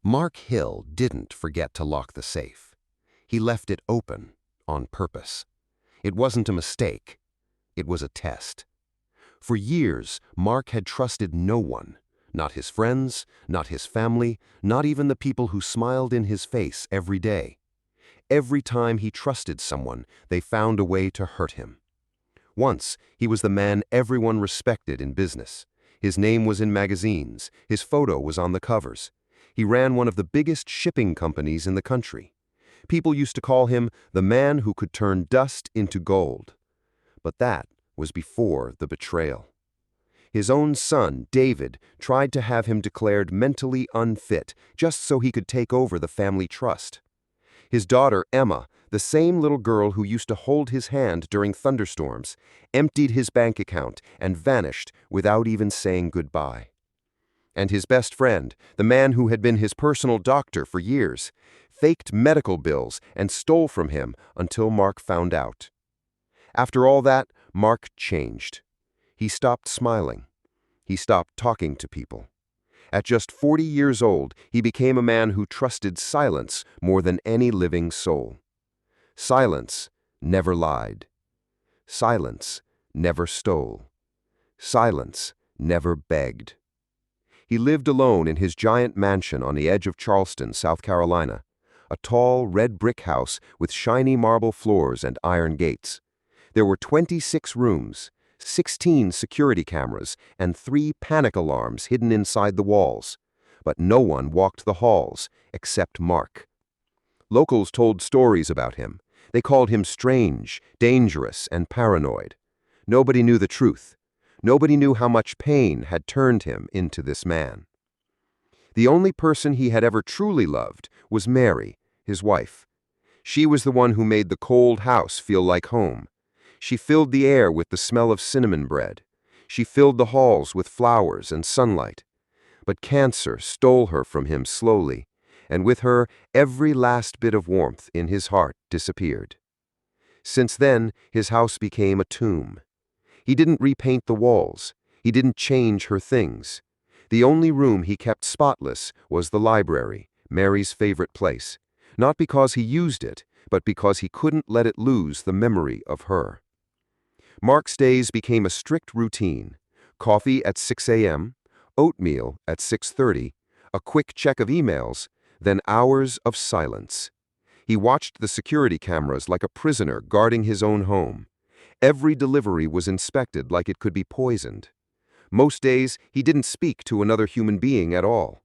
Mark Hill didn't forget to lock the safe. He left it open on purpose. It wasn't a mistake. It was a test. For years, Mark had trusted no one, not his friends, not his family, not even the people who smiled in his face every day. Every time he trusted someone, they found a way to hurt him. Once, he was the man everyone respected in business. His name was in magazines. His photo was on the covers. He ran one of the biggest shipping companies in the country. People used to call him the man who could turn dust into gold. But that was before the betrayal. His own son, David, tried to have him declared mentally unfit just so he could take over the family trust. His daughter, Emma, the same little girl who used to hold his hand during thunderstorms, emptied his bank account and vanished without even saying goodbye. And his best friend, the man who had been his personal doctor for years, faked medical bills and stole from him until Mark found out. After all that, Mark changed. He stopped smiling. He stopped talking to people. At just 40 years old, he became a man who trusted silence more than any living soul. Silence never lied. Silence never stole. Silence never begged. He lived alone in his giant mansion on the edge of Charleston, South Carolina, a tall red brick house with shiny marble floors and iron gates. There were 26 rooms, 16 security cameras, and 3 panic alarms hidden inside the walls. But no one walked the halls except Mark. Locals told stories about him. They called him strange, dangerous, and paranoid. Nobody knew the truth. Nobody knew how much pain had turned him into this man. The only person he had ever truly loved was Mary, his wife. She was the one who made the cold house feel like home. She filled the air with the smell of cinnamon bread. She filled the halls with flowers and sunlight. But cancer stole her from him slowly, and with her, every last bit of warmth in his heart disappeared. Since then, his house became a tomb. He didn't repaint the walls. He didn't change her things. The only room he kept spotless was the library, Mary's favorite place, not because he used it, but because he couldn't let it lose the memory of her. Mark's days became a strict routine: coffee at 6 a.m., oatmeal at 6:30, a quick check of emails, then hours of silence. He watched the security cameras like a prisoner guarding his own home. Every delivery was inspected like it could be poisoned. Most days, he didn't speak to another human being at all.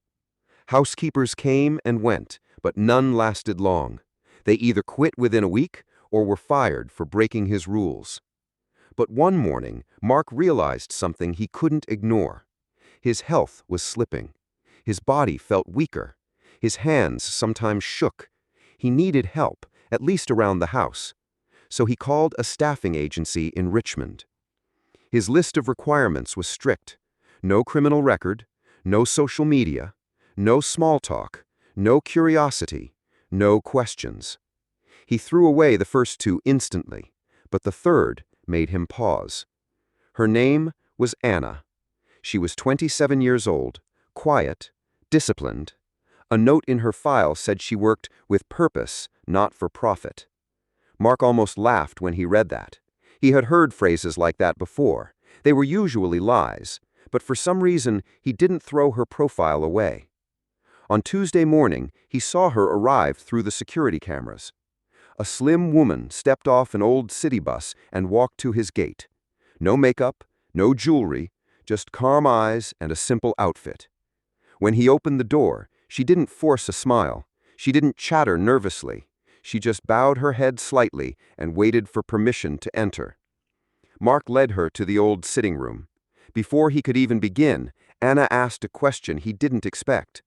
Housekeepers came and went, but none lasted long. They either quit within a week or were fired for breaking his rules. But one morning, Mark realized something he couldn't ignore. His health was slipping. His body felt weaker. His hands sometimes shook. He needed help, at least around the house. So he called a staffing agency in Richmond. His list of requirements was strict: no criminal record, no social media, no small talk, no curiosity, no questions. He threw away the first 2 instantly, but the third made him pause. Her name was Anna. She was 27 years old, quiet, disciplined. A note in her file said she worked with purpose, not for profit. Mark almost laughed when he read that. He had heard phrases like that before. They were usually lies, but for some reason he didn't throw her profile away. On Tuesday morning, he saw her arrive through the security cameras. A slim woman stepped off an old city bus and walked to his gate. No makeup, no jewelry, just calm eyes and a simple outfit. When he opened the door, she didn't force a smile. She didn't chatter nervously. She just bowed her head slightly and waited for permission to enter. Mark led her to the old sitting room. Before he could even begin, Anna asked a question he didn't expect.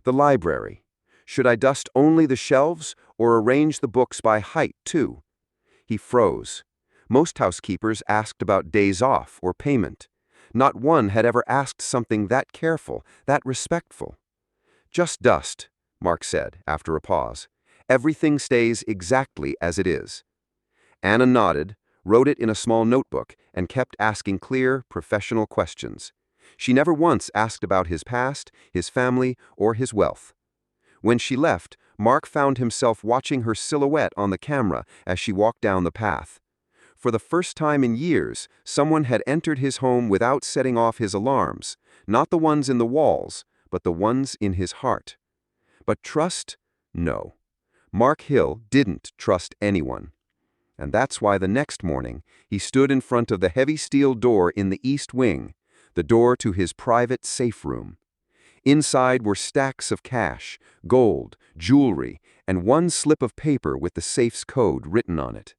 The library. Should I dust only the shelves or arrange the books by height too? He froze. Most housekeepers asked about days off or payment. Not one had ever asked something that careful, that respectful. Just dust, Mark said after a pause. Everything stays exactly as it is. Anna nodded, wrote it in a small notebook, and kept asking clear, professional questions. She never once asked about his past, his family, or his wealth. When she left, Mark found himself watching her silhouette on the camera as she walked down the path. For the first time in years, someone had entered his home without setting off his alarms, not the ones in the walls, but the ones in his heart. But trust? No. Mark Hill didn't trust anyone. And that's why the next morning, he stood in front of the heavy steel door in the east wing, the door to his private safe room. Inside were stacks of cash, gold, jewelry, and one slip of paper with the safe's code written on it.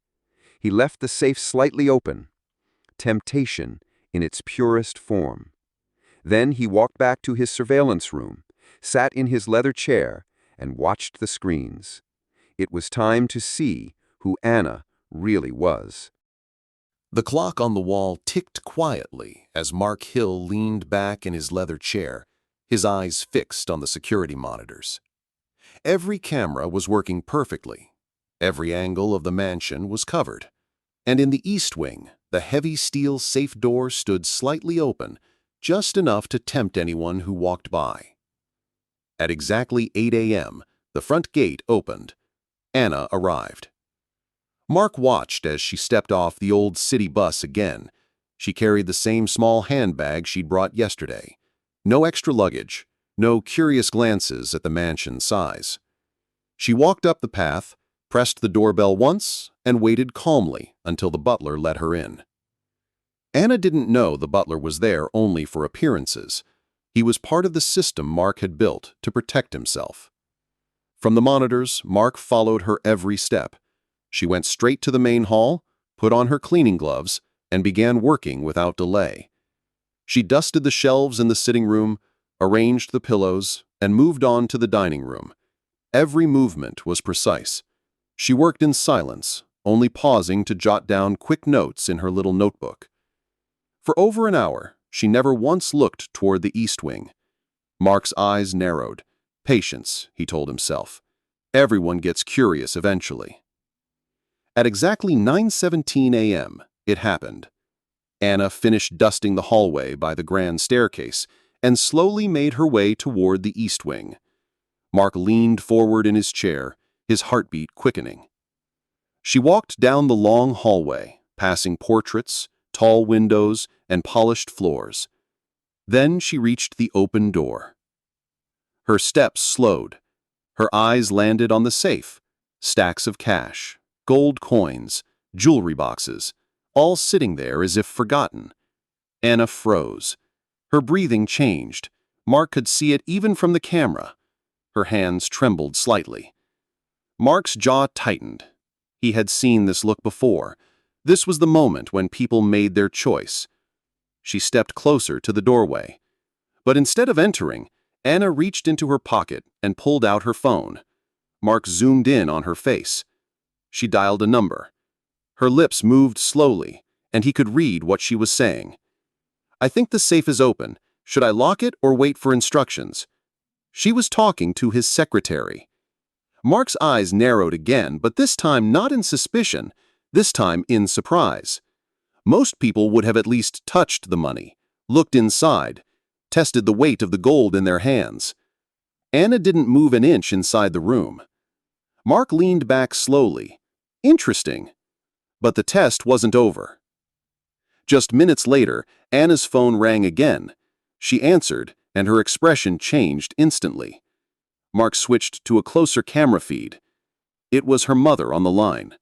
He left the safe slightly open. Temptation in its purest form. Then he walked back to his surveillance room, sat in his leather chair, and watched the screens. It was time to see who Anna really was. The clock on the wall ticked quietly as Mark Hill leaned back in his leather chair, his eyes fixed on the security monitors. Every camera was working perfectly. Every angle of the mansion was covered. And in the east wing, the heavy steel safe door stood slightly open, just enough to tempt anyone who walked by. At exactly 8 a.m., the front gate opened. Anna arrived. Mark watched as she stepped off the old city bus again. She carried the same small handbag she'd brought yesterday. No extra luggage, no curious glances at the mansion's size. She walked up the path, pressed the doorbell once, and waited calmly until the butler let her in. Anna didn't know the butler was there only for appearances. He was part of the system Mark had built to protect himself. From the monitors, Mark followed her every step. She went straight to the main hall, put on her cleaning gloves, and began working without delay. She dusted the shelves in the sitting room, arranged the pillows, and moved on to the dining room. Every movement was precise. She worked in silence, only pausing to jot down quick notes in her little notebook. For over an hour, she never once looked toward the east wing. Mark's eyes narrowed. Patience, he told himself. Everyone gets curious eventually. At exactly 9:17 a.m., it happened. Anna finished dusting the hallway by the grand staircase and slowly made her way toward the east wing. Mark leaned forward in his chair, his heartbeat quickening. She walked down the long hallway, passing portraits, tall windows, and polished floors. Then she reached the open door. Her steps slowed. Her eyes landed on the safe, stacks of cash, gold coins, jewelry boxes, all sitting there as if forgotten. Anna froze. Her breathing changed. Mark could see it even from the camera. Her hands trembled slightly. Mark's jaw tightened. He had seen this look before. This was the moment when people made their choice. She stepped closer to the doorway. But instead of entering, Anna reached into her pocket and pulled out her phone. Mark zoomed in on her face. She dialed a number. Her lips moved slowly, and he could read what she was saying. "I think the safe is open. Should I lock it or wait for instructions?" She was talking to his secretary. Mark's eyes narrowed again, but this time not in suspicion, this time in surprise. Most people would have at least touched the money, looked inside, tested the weight of the gold in their hands. Anna didn't move an inch inside the room. Mark leaned back slowly. Interesting. But the test wasn't over. Just minutes later, Anna's phone rang again. She answered, and her expression changed instantly. Mark switched to a closer camera feed. It was her mother on the line.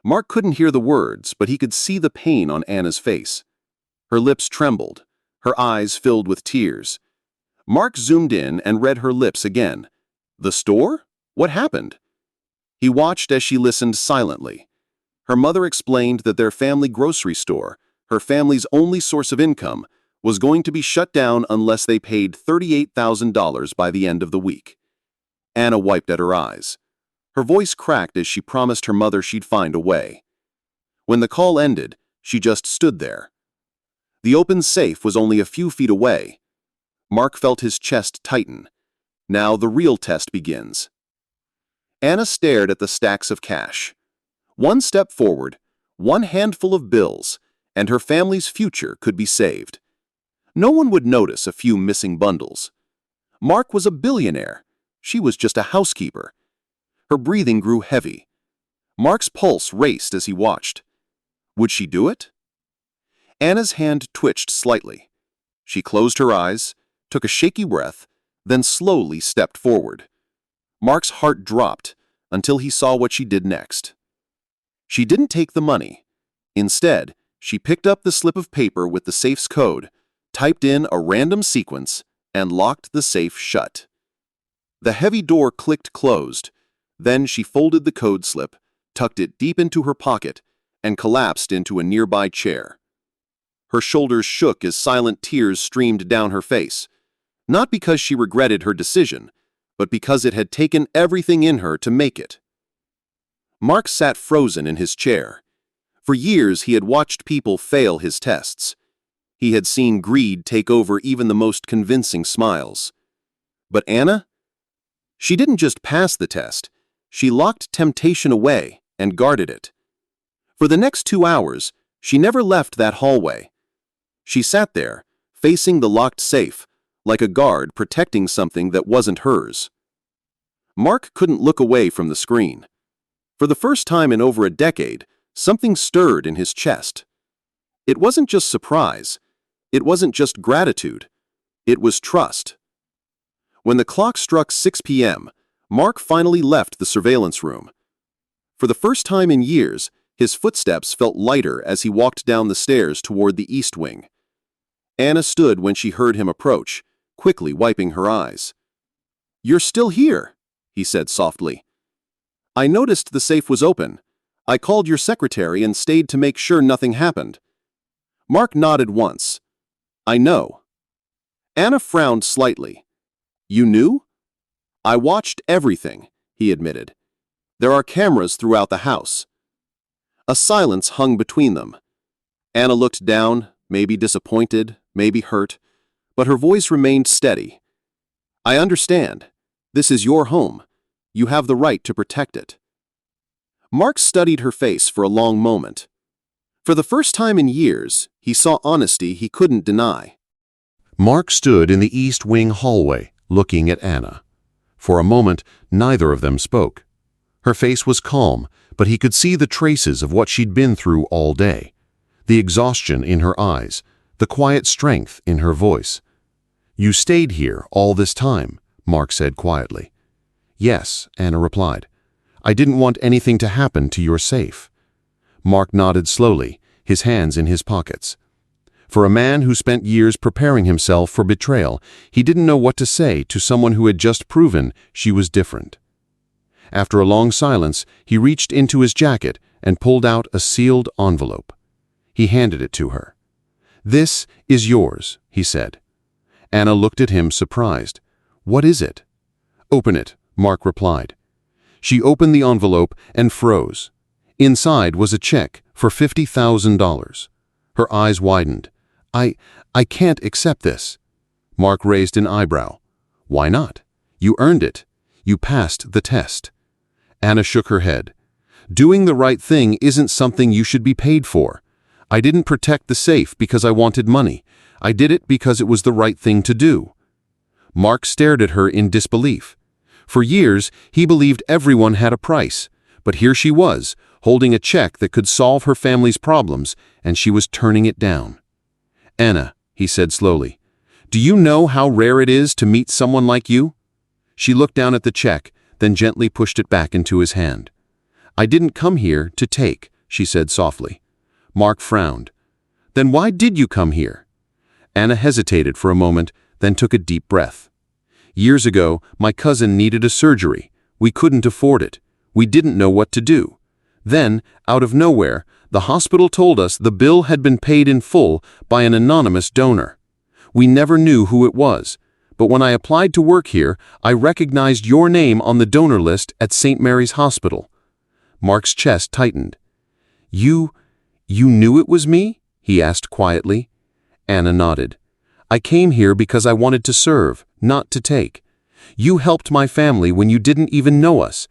Mark couldn't hear the words, but he could see the pain on Anna's face. Her lips trembled. Her eyes filled with tears. Mark zoomed in and read her lips again. "The store? What happened?" He watched as she listened silently. Her mother explained that their family grocery store, her family's only source of income, was going to be shut down unless they paid $38,000 by the end of the week. Anna wiped at her eyes. Her voice cracked as she promised her mother she'd find a way. When the call ended, she just stood there. The open safe was only a few feet away. Mark felt his chest tighten. Now the real test begins. Anna stared at the stacks of cash. One step forward, one handful of bills, and her family's future could be saved. No one would notice a few missing bundles. Mark was a billionaire. She was just a housekeeper. Her breathing grew heavy. Mark's pulse raced as he watched. Would she do it? Anna's hand twitched slightly. She closed her eyes, took a shaky breath, then slowly stepped forward. Mark's heart dropped until he saw what she did next. She didn't take the money. Instead, she picked up the slip of paper with the safe's code, typed in a random sequence, and locked the safe shut. The heavy door clicked closed. Then she folded the code slip, tucked it deep into her pocket, and collapsed into a nearby chair. Her shoulders shook as silent tears streamed down her face, not because she regretted her decision, but because it had taken everything in her to make it. Mark sat frozen in his chair. For years he had watched people fail his tests. He had seen greed take over even the most convincing smiles. But Anna? She didn't just pass the test. She locked temptation away and guarded it. For the next 2 hours, she never left that hallway. She sat there, facing the locked safe, like a guard protecting something that wasn't hers. Mark couldn't look away from the screen. For the first time in over a decade, something stirred in his chest. It wasn't just surprise. It wasn't just gratitude. It was trust. When the clock struck 6 p.m., Mark finally left the surveillance room. For the first time in years, his footsteps felt lighter as he walked down the stairs toward the east wing. Anna stood when she heard him approach, quickly wiping her eyes. "You're still here," he said softly. "I noticed the safe was open. I called your secretary and stayed to make sure nothing happened." Mark nodded once. "I know." Anna frowned slightly. "You knew?" "I watched everything," he admitted. "There are cameras throughout the house." A silence hung between them. Anna looked down, maybe disappointed, maybe hurt, but her voice remained steady. "I understand. This is your home. You have the right to protect it." Mark studied her face for a long moment. For the first time in years, he saw honesty he couldn't deny. Mark stood in the east wing hallway, looking at Anna. For a moment, neither of them spoke. Her face was calm, but he could see the traces of what she'd been through all day. The exhaustion in her eyes, the quiet strength in her voice. "You stayed here all this time," Mark said quietly. "Yes," Anna replied. "I didn't want anything to happen to your safe." Mark nodded slowly, his hands in his pockets. For a man who spent years preparing himself for betrayal, he didn't know what to say to someone who had just proven she was different. After a long silence, he reached into his jacket and pulled out a sealed envelope. He handed it to her. "This is yours," he said. Anna looked at him surprised. "What is it?" "Open it," Mark replied. She opened the envelope and froze. Inside was a check for $50,000. Her eyes widened. I can't accept this." Mark raised an eyebrow. "Why not? You earned it. You passed the test." Anna shook her head. "Doing the right thing isn't something you should be paid for. I didn't protect the safe because I wanted money. I did it because it was the right thing to do." Mark stared at her in disbelief. For years, he believed everyone had a price, but here she was, holding a check that could solve her family's problems, and she was turning it down. "Anna," he said slowly, "do you know how rare it is to meet someone like you?" She looked down at the check, then gently pushed it back into his hand. "I didn't come here to take," she said softly. Mark frowned. "Then why did you come here?" Anna hesitated for a moment, then took a deep breath. "Years ago, my cousin needed a surgery. We couldn't afford it. We didn't know what to do. Then, out of nowhere, the hospital told us the bill had been paid in full by an anonymous donor. We never knew who it was, but when I applied to work here, I recognized your name on the donor list at St. Mary's Hospital." Mark's chest tightened. You knew it was me?" he asked quietly. Anna nodded. "I came here because I wanted to serve, not to take. You helped my family when you didn't even know us.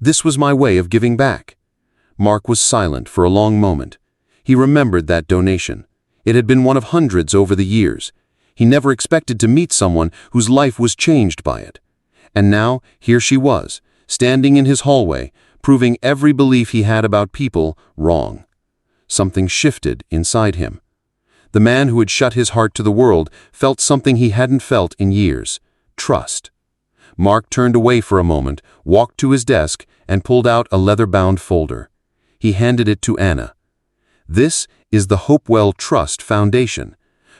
This was my way of giving back." Mark was silent for a long moment. He remembered that donation. It had been one of hundreds over the years. He never expected to meet someone whose life was changed by it. And now, here she was, standing in his hallway, proving every belief he had about people wrong. Something shifted inside him. The man who had shut his heart to the world felt something he hadn't felt in years: trust. Mark turned away for a moment, walked to his desk, and pulled out a leather-bound folder. He handed it to Anna. "This is the Hopewell Trust Foundation.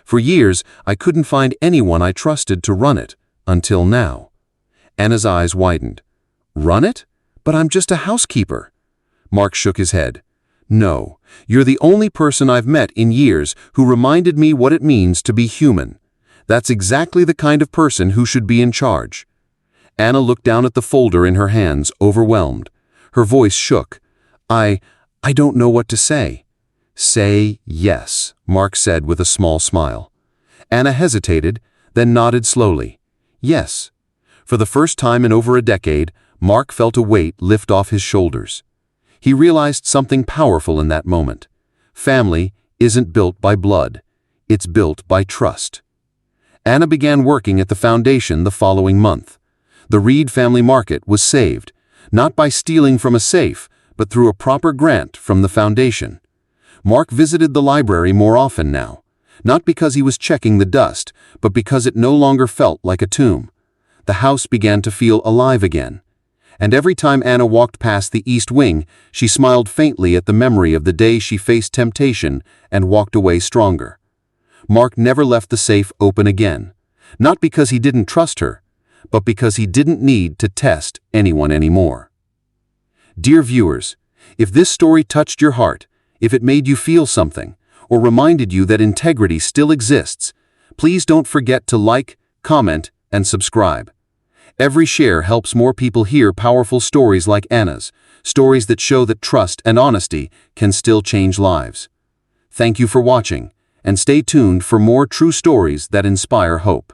For years, I couldn't find anyone I trusted to run it, until now." Anna's eyes widened. "Run it? But I'm just a housekeeper." Mark shook his head. "No, you're the only person I've met in years who reminded me what it means to be human. That's exactly the kind of person who should be in charge." Anna looked down at the folder in her hands, overwhelmed. Her voice shook. I don't know what to say." "Say yes," Mark said with a small smile. Anna hesitated, then nodded slowly. "Yes." For the first time in over a decade, Mark felt a weight lift off his shoulders. He realized something powerful in that moment. Family isn't built by blood. It's built by trust. Anna began working at the foundation the following month. The Reed family market was saved, not by stealing from a safe, but through a proper grant from the foundation. Mark visited the library more often now, not because he was checking the dust, but because it no longer felt like a tomb. The house began to feel alive again. And every time Anna walked past the East Wing, she smiled faintly at the memory of the day she faced temptation and walked away stronger. Mark never left the safe open again, not because he didn't trust her, but because he didn't need to test anyone anymore. Dear viewers, if this story touched your heart, if it made you feel something, or reminded you that integrity still exists, please don't forget to like, comment, and subscribe. Every share helps more people hear powerful stories like Anna's, stories that show that trust and honesty can still change lives. Thank you for watching, and stay tuned for more true stories that inspire hope.